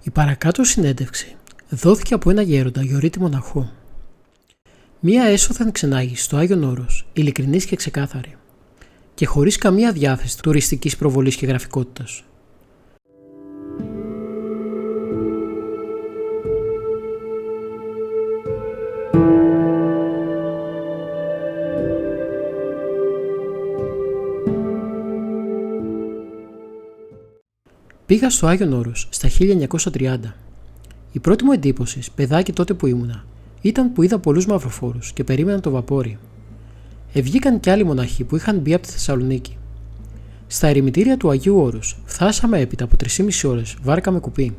Η παρακάτω συνέντευξη δόθηκε από ένα γέροντα Γιωρίτη μοναχό. Μία έσωθεν ξενάγηση στο Άγιον Όρος, ειλικρινής και ξεκάθαρη, και χωρίς καμία διάθεση τουριστικής προβολής και γραφικότητας. Πήγα στο Άγιον Όρος στα 1930. Η πρώτη μου εντύπωση, παιδάκι τότε που ήμουνα, ήταν που είδα πολλούς μαυροφόρους και περίμεναν το βαπόρι. Βγήκαν κι άλλοι μοναχοί που είχαν μπει από τη Θεσσαλονίκη. Στα ερημητήρια του Αγίου Όρους φτάσαμε έπειτα από 3,5 ώρες βάρκα με κουπί.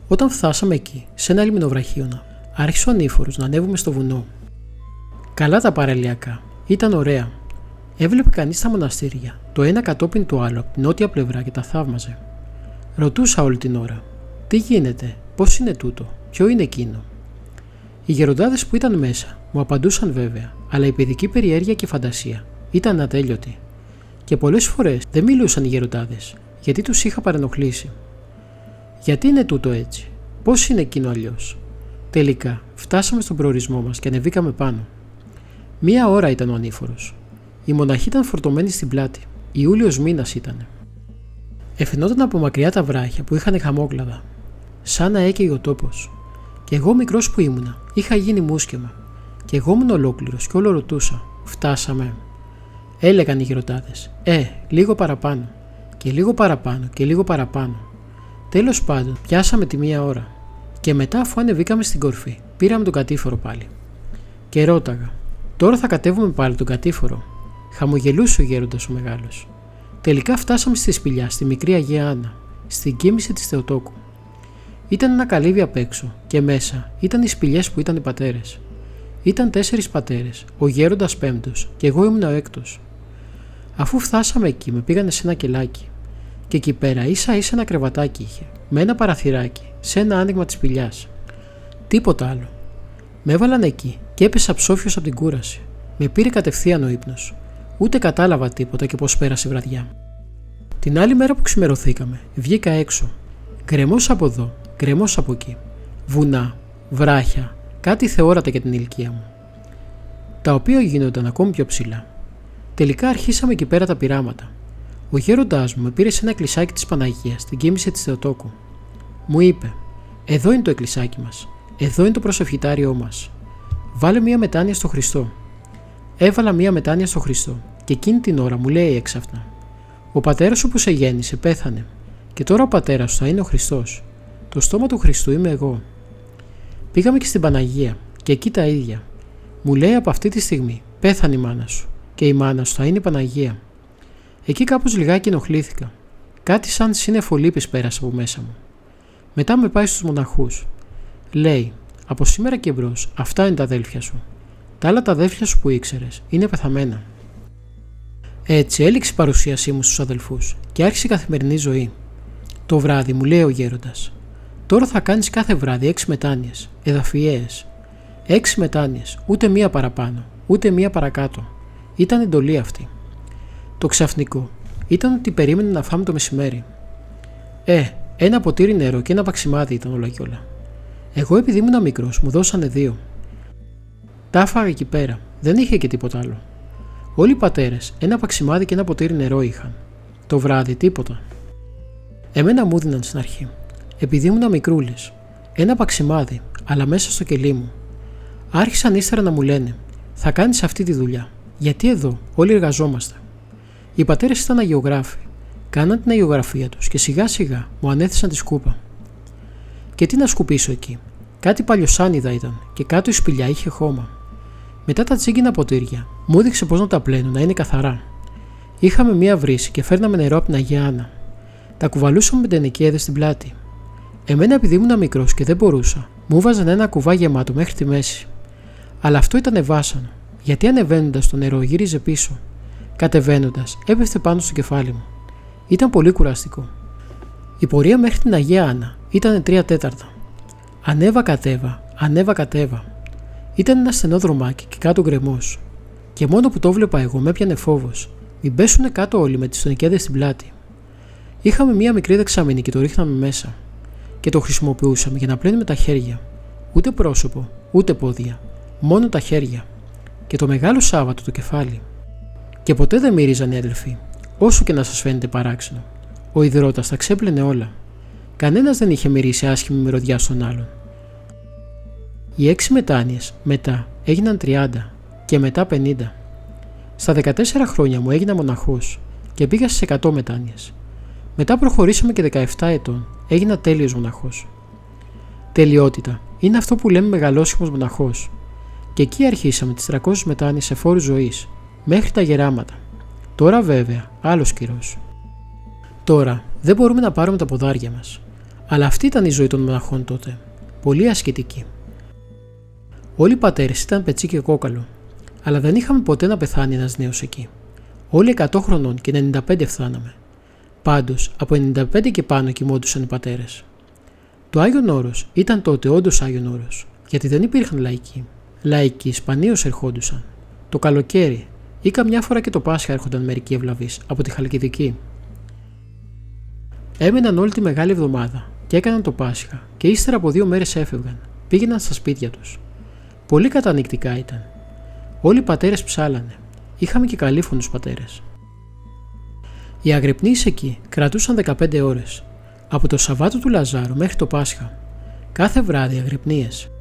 Όταν φτάσαμε εκεί, σε ένα λιμνοβραχίωνα, άρχισε ο ανήφορος να ανέβουμε στο βουνό. Καλά τα παραλιακά, ήταν ωραία. Έβλεπε κανείς τα μοναστήρια, το ένα κατόπιν του άλλου από την νότια πλευρά και τα θαύμαζε. Ρωτούσα όλη την ώρα: τι γίνεται, πώς είναι τούτο, ποιο είναι εκείνο. Οι γεροντάδες που ήταν μέσα μου απαντούσαν βέβαια, αλλά η παιδική περιέργεια και φαντασία ήταν ατέλειωτη. Και πολλές φορές δεν μιλούσαν οι γεροντάδες, γιατί τους είχα παρενοχλήσει. Γιατί είναι τούτο έτσι, πώς είναι εκείνο αλλιώς. Τελικά φτάσαμε στον προορισμό μας και ανεβήκαμε πάνω. 1 ώρα ήταν ο ανήφορος. Οι μοναχοί ήταν φορτωμένοι στην πλάτη. Ιούλιος μήνας ήτανε. Εφαινόταν από μακριά τα βράχια που είχαν χαμόκλαδα, σαν να έκαιγε ο τόπος. Κι εγώ μικρός που ήμουνα, είχα γίνει μουσκεμα. Κι εγώ ήμουν ολόκληρος κι όλο ρωτούσα: φτάσαμε. Έλεγαν οι γεροντάδες: λίγο παραπάνω. Και λίγο παραπάνω και λίγο παραπάνω. Τέλος πάντων, πιάσαμε τη 1 ώρα. Και μετά, αφού ανεβήκαμε στην κορφή, πήραμε τον κατήφορο πάλι. Και ρώταγα: τώρα θα κατέβουμε πάλι τον κατήφορο. Χαμογελούσε ο γέροντας ο μεγάλος. Τελικά φτάσαμε στη σπηλιά, στη μικρή Αγία Άννα, στην κοίμηση της Θεοτόκου. Ήταν ένα καλύβι απ' έξω και μέσα ήταν οι σπηλιές που ήταν οι πατέρες. Ήταν 4 πατέρες, ο γέροντας 5ος και εγώ ήμουν ο 6ος. Αφού φτάσαμε εκεί, με πήγανε σε ένα κελάκι. Και εκεί πέρα ίσα ίσα ένα κρεβατάκι είχε, με ένα παραθυράκι, σε ένα άνοιγμα της σπηλιάς. Τίποτα άλλο. Με έβαλαν εκεί και έπεσα ψόφιος από την κούραση. Με πήρε κατευθείαν ο ύπνος. Ούτε κατάλαβα τίποτα και πώς πέρασε η βραδιά. Την άλλη μέρα που ξημερωθήκαμε, βγήκα έξω. Γκρεμός από εδώ, γκρεμός από εκεί. Βουνά, βράχια, κάτι θεόρατα για την ηλικία μου. Τα οποία γίνονταν ακόμη πιο ψηλά. Τελικά αρχίσαμε εκεί πέρα τα πειράματα. Ο γέροντάς μου με πήρε σε ένα εκκλησάκι της Παναγίας, στην κοίμηση της Θεοτόκου. Μου είπε: εδώ είναι το εκκλησάκι μας. Εδώ είναι το προσευχητάριό μας. Βάλε μία μετάνοια στο Χριστό. Έβαλα μία μετάνοια στο Χριστό και εκείνη την ώρα μου λέει έξαφνα: ο πατέρας σου που σε γέννησε πέθανε και τώρα ο πατέρας σου θα είναι ο Χριστός. Το στόμα του Χριστού είμαι εγώ. Πήγαμε και στην Παναγία και εκεί τα ίδια. Μου λέει από αυτή τη στιγμή πέθανε η μάνα σου και η μάνα σου θα είναι η Παναγία. Εκεί κάπως λιγάκι ενοχλήθηκα. Κάτι σαν σύννεφο λύπης πέρασε από μέσα μου. Μετά με πάει στους μοναχούς. Λέει: από σήμερα και μπρος αυτά είναι τα αδέλφια σου. Τα άλλα τα αδέλφια σου που ήξερες είναι πεθαμένα. Έτσι έληξε η παρουσίασή μου στους αδελφούς και άρχισε η καθημερινή ζωή. Το βράδυ μου λέει ο γέροντας: τώρα θα κάνεις κάθε βράδυ 6 μετάνοιες, εδαφιαίες. 6 μετάνοιες, ούτε μία παραπάνω, ούτε μία παρακάτω. Ήταν εντολή αυτή. Το ξαφνικό ήταν ότι περίμενε να φάμε το μεσημέρι. Ένα ποτήρι νερό και ένα παξιμάδι ήταν όλα κι όλα. Εγώ επειδή ήμουν μικρός μου δώσανε 2. Τα έφαγα εκεί πέρα, δεν είχε και τίποτα άλλο. Όλοι οι πατέρες ένα παξιμάδι και ένα ποτήρι νερό είχαν. Το βράδυ τίποτα. Εμένα μου δίναν στην αρχή, επειδή ήμουν μικρούλης, ένα παξιμάδι, αλλά μέσα στο κελί μου. Άρχισαν ύστερα να μου λένε: θα κάνεις αυτή τη δουλειά, γιατί εδώ όλοι εργαζόμαστε. Οι πατέρες ήταν αγιογράφοι, κάναν την αγιογραφία τους και σιγά σιγά μου ανέθεσαν τη σκούπα. Και τι να σκουπίσω εκεί, κάτι παλιοσάνιδα ήταν και κάτω η σπηλιά είχε χώμα. Μετά τα τσίγκινα ποτήρια, μου έδειξε πώς να τα πλένω να είναι καθαρά. Είχαμε μία βρύση και φέρναμε νερό από την Αγία Άννα. Τα κουβαλούσαμε με τενεκέδες στην πλάτη. Εμένα, επειδή ήμουν μικρός και δεν μπορούσα, μου βάζαν ένα κουβά γεμάτο μέχρι τη μέση. Αλλά αυτό ήταν βάσανο, γιατί ανεβαίνοντας το νερό γύριζε πίσω. Κατεβαίνοντας, έπεφτε πάνω στο κεφάλι μου. Ήταν πολύ κουραστικό. Η πορεία μέχρι την Αγία Άννα ήταν 3/4. Ανέβα κατέβα. Ήταν ένα στενό δρομάκι και κάτω γκρεμός. Και μόνο που το βλέπα εγώ με έπιανε φόβος. Μην πέσουνε κάτω όλοι με τις τονικέδες στην πλάτη. Είχαμε μία μικρή δεξαμενή και το ρίχναμε μέσα. και το χρησιμοποιούσαμε για να πλένουμε τα χέρια. Ούτε πρόσωπο, ούτε πόδια, μόνο τα χέρια. Και το Μεγάλο Σάββατο το κεφάλι. Και ποτέ δεν μύριζαν οι αδελφοί, όσο και να σας φαίνεται παράξενο. Ο ιδρώτας τα ξέπλαινε όλα. Κανένας δεν είχε μυρίσει άσχημη μυρωδιά στον άλλον. Οι 6 μετάνοιες μετά έγιναν 30 και μετά 50. Στα 14 χρόνια μου έγινα μοναχός και πήγα στις 100 μετάνοιες. Μετά προχωρήσαμε και 17 ετών, έγινα τέλειος μοναχός. Τελειότητα είναι αυτό που λέμε μεγαλόσχημος μοναχός. Και εκεί αρχίσαμε τις 300 μετάνοιες σε φόρους ζωής, μέχρι τα γεράματα. Τώρα βέβαια, άλλος καιρός. Τώρα δεν μπορούμε να πάρουμε τα ποδάρια μας. Αλλά αυτή ήταν η ζωή των μοναχών τότε. Πολύ ασκητική. Όλοι οι πατέρες ήταν πετσί και κόκαλο. Αλλά δεν είχαμε ποτέ να πεθάνει ένας νέος εκεί. Όλοι 100 χρονών και 95 φτάναμε. Πάντως, από 95 και πάνω κοιμόντουσαν οι πατέρες. Το Άγιον Όρος ήταν τότε όντως Άγιον Όρος, γιατί δεν υπήρχαν λαϊκοί. Λαϊκοί σπανίως ερχόντουσαν. Το καλοκαίρι ή καμιά φορά και το Πάσχα έρχονταν μερικοί ευλαβείς από τη Χαλκιδική. Έμεναν όλη τη Μεγάλη Εβδομάδα και έκαναν το Πάσχα και ύστερα από 2 μέρες έφευγαν, πήγαιναν στα σπίτια τους. Πολύ κατανοητικά ήταν. Όλοι οι πατέρες ψάλανε. Είχαμε και καλήφωνους πατέρες. Οι αγρυπνείς εκεί κρατούσαν 15 ώρες. Από το Σαββάτο του Λαζάρου μέχρι το Πάσχα. Κάθε βράδυ αγρυπνίες.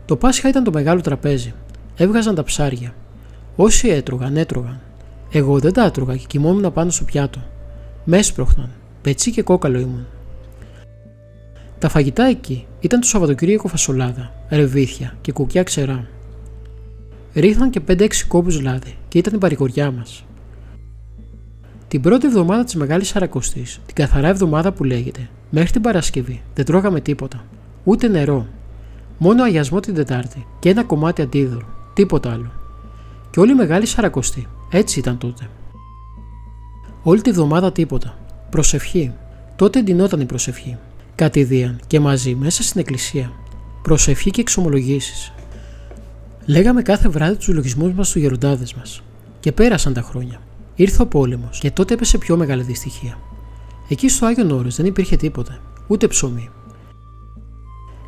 Το Πάσχα ήταν το μεγάλο τραπέζι. Έβγαζαν τα ψάρια. Όσοι έτρωγαν, έτρωγαν. Εγώ δεν τα έτρωγα και κοιμόμουν πάνω στο πιάτο. Με έσπροχναν. Πετσί και κόκαλο ήμουν. Τα φαγητά εκεί ήταν το Σαββατοκύριακο φασολάδα, ρεβίθια και κουκιά ξερά. Ρίχναν και 5-6 κόμπους λάδι και ήταν η παρηγοριά μας. Την πρώτη εβδομάδα της Μεγάλης Σαρακοστής, την καθαρά εβδομάδα που λέγεται, μέχρι την Παρασκευή δεν τρώγαμε τίποτα. Ούτε νερό. Μόνο αγιασμό την Τετάρτη και ένα κομμάτι αντίδωρο. Τίποτα άλλο. Και όλη η Μεγάλη Σαρακοστή. Έτσι ήταν τότε. Όλη τη βδομάδα τίποτα. Προσευχή. Τότε εντυνόταν η προσευχή. Κατηδίαν και μαζί μέσα στην εκκλησία. Προσευχή και εξομολογήσεις. Λέγαμε κάθε βράδυ τους λογισμούς μας στους γεροντάδες μας. Και πέρασαν τα χρόνια. Ήρθε ο πόλεμος και τότε έπεσε πιο μεγάλη δυστυχία. Εκεί στο Άγιον Όρος δεν υπήρχε τίποτα, ούτε ψωμί.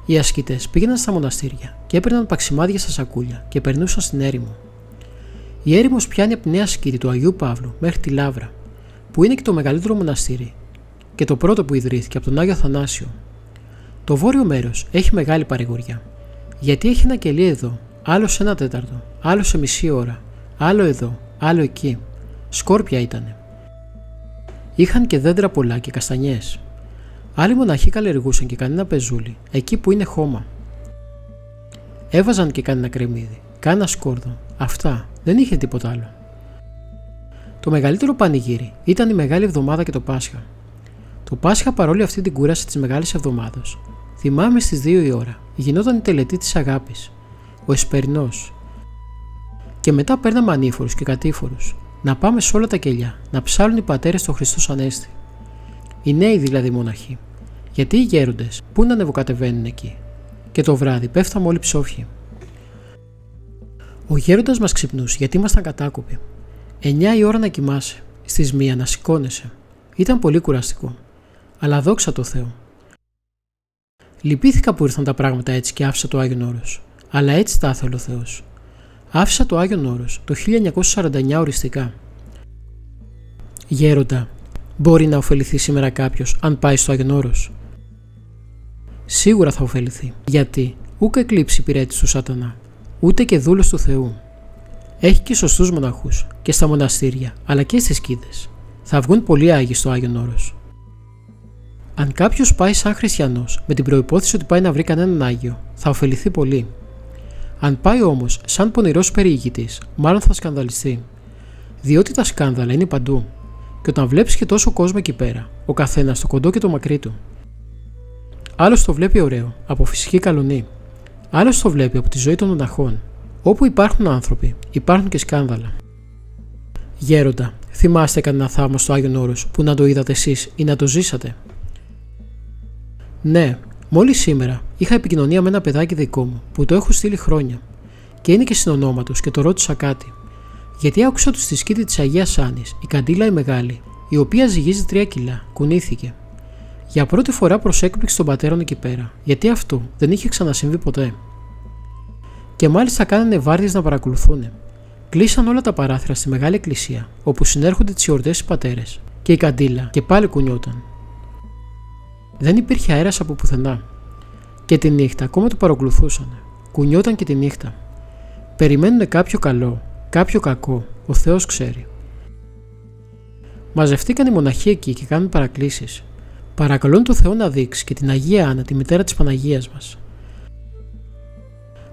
Οι ασκητές πήγαιναν στα μοναστήρια και έπαιρναν παξιμάδια στα σακούλια και περνούσαν στην έρημο. Η έρημος πιάνει από τη Νέα Σκήτη του Αγίου Παύλου μέχρι τη Λάβρα, που είναι και το μεγαλύτερο μοναστήρι και το πρώτο που ιδρύθηκε από τον Άγιο Αθανάσιο. Το βόρειο μέρος έχει μεγάλη παρηγοριά, γιατί έχει ένα κελί εδώ, άλλο σε 1/4, άλλο σε μισή ώρα, άλλο εδώ, άλλο εκεί. Σκόρπια ήτανε. Είχαν και δέντρα πολλά και καστανιές. Άλλοι μοναχοί καλλιεργούσαν και κανένα πεζούλι, εκεί που είναι χώμα. Έβαζαν και κανένα κρεμμύδι, κάνα σκόρδο. Αυτά, δεν είχε τίποτα άλλο. Το μεγαλύτερο πανηγύρι ήταν η Μεγάλη Εβδομάδα και το Πάσχα. Το Πάσχα, παρόλη αυτή την κούραση της Μεγάλης Εβδομάδος, θυμάμαι στις 2 η ώρα γινόταν η τελετή της αγάπης, ο Εσπερινός. Και μετά παίρναμε ανήφορους και κατήφορους, να πάμε σε όλα τα κελιά, να ψάλουν οι πατέρες στο Χριστός Ανέστη. Οι νέοι δηλαδή μοναχοί, γιατί οι γέροντες πού να ανεβοκατεβαίνουν εκεί. Και το βράδυ πέφταμε όλοι ψόφιοι. Ο γέροντας μας ξυπνούσε γιατί ήμασταν κατάκοποι. 9 η ώρα να κοιμάσαι, στις 1 να σηκώνεσαι. Ήταν πολύ κουραστικό. Αλλά δόξα τω Θεώ. Λυπήθηκα που ήρθαν τα πράγματα έτσι και άφησα το Άγιον Όρος. Αλλά έτσι τα ήθελε ο Θεός. Άφησα το Άγιον Όρος το 1949 οριστικά. Γέροντα, μπορεί να ωφεληθεί σήμερα κάποιος αν πάει στο Άγιον Όρος? Σίγουρα θα ωφεληθεί. Γιατί ούκ εκλείψει υπηρέτης του Σατανά, ούτε και δούλος του Θεού. Έχει και σωστούς μοναχούς και στα μοναστήρια, αλλά και στις σκήδες. Θα βγουν πολλοί Άγιοι στο Άγιον Όρος. Αν κάποιος πάει σαν χριστιανός με την προϋπόθεση ότι πάει να βρει κανέναν Άγιο, θα ωφεληθεί πολύ. Αν πάει όμως σαν πονηρός περιηγητής, μάλλον θα σκανδαλιστεί. Διότι τα σκάνδαλα είναι παντού. Και όταν βλέπεις και τόσο κόσμο εκεί πέρα, ο καθένας το κοντό και το μακρύ του. Άλλος το βλέπει ωραίο, από φυσική καλονή. Άλλος το βλέπει από τη ζωή των μοναχών. Όπου υπάρχουν άνθρωποι, υπάρχουν και σκάνδαλα. Γέροντα, θυμάστε κανένα θαύμα στο Άγιον Όρος που να το είδατε εσείς ή να το ζήσατε? Ναι, μόλις σήμερα είχα επικοινωνία με ένα παιδάκι δικό μου που το έχω στείλει χρόνια και είναι και συνονόματος και το ρώτησα κάτι. Γιατί άκουσα του στη σκήτη της Αγίας Άννης η καντήλα η μεγάλη, η οποία ζυγίζει 3 κιλά, κουνήθηκε. Για πρώτη φορά προς έκπληξη των πατέρων εκεί πέρα, γιατί αυτό δεν είχε ξανασυμβεί ποτέ. Και μάλιστα κάνανε βάρδιες να παρακολουθούν. Κλείσαν όλα τα παράθυρα στη μεγάλη εκκλησία, όπου συνέρχονται τις γιορτές οι πατέρες, και η καντήλα και πάλι κουνιόταν. Δεν υπήρχε αέρας από πουθενά. Και τη νύχτα ακόμα το παρακολουθούσαν. Κουνιόταν και τη νύχτα. Περιμένουνε κάποιο καλό, κάποιο κακό, ο Θεός ξέρει. Μαζευτήκαν οι μοναχοί εκεί και κάνουν παρακλήσεις. Παρακαλούν τον Θεό να δείξει και την Αγία Άννα, τη μητέρα της Παναγίας μας.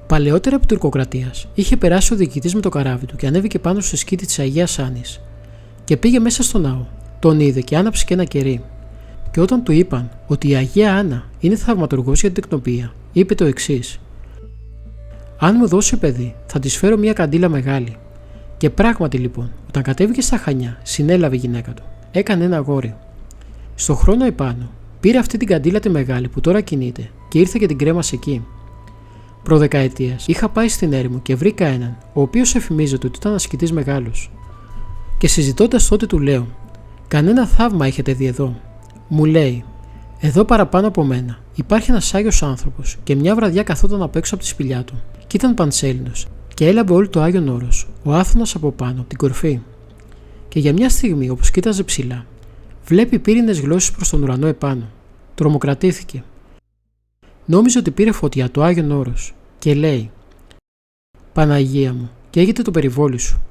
Παλαιότερα επί τουρκοκρατίας είχε περάσει ο διοικητής με το καράβι του και ανέβηκε πάνω στο σκήτη της Αγίας Άννης. Και πήγε μέσα στο ναό. Τον είδε και άναψε και ένα κερί. Και όταν του είπαν ότι η Αγία Άννα είναι θαυματουργός για την τεκνοπία, είπε το εξής: «Αν μου δώσει παιδί, θα της φέρω μια καντήλα μεγάλη». Και πράγματι λοιπόν, όταν κατέβηκε στα Χανιά, συνέλαβε η γυναίκα του. Έκανε ένα αγόρι. Στο χρόνο επάνω, πήρε αυτή την καντήλα τη μεγάλη που τώρα κινείται και ήρθε και την κρέμασε εκεί. Προδεκαετίας είχα πάει στην έρημο και βρήκα έναν, ο οποίος εφημίζεται ότι ήταν ασκητής μεγάλος. Και συζητώντας τότε του λέω: «Κανένα θαύμα έχετε δει εδώ?» Μου λέει: «Εδώ παραπάνω από μένα υπάρχει ένας Άγιος άνθρωπος και μια βραδιά καθόταν απ' έξω από τη σπηλιά του και ήταν πανσέλινος και έλαμπε όλο το Άγιον Όρος, ο Άθωνας από πάνω, από την κορφή. Και για μια στιγμή, όπως κοίταζε ψηλά, βλέπει πύρινες γλώσσες προς τον ουρανό επάνω. Τρομοκρατήθηκε. Νόμιζε ότι πήρε φωτιά το Άγιον Όρος και λέει: «Παναγία μου, καίγεται το περιβόλι σου».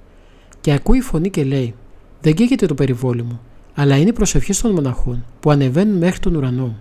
Και ακούει φωνή και λέει: «Δεν καίγεται το περιβόλι μου, αλλά είναι οι προσευχές των μοναχών που ανεβαίνουν μέχρι τον ουρανό».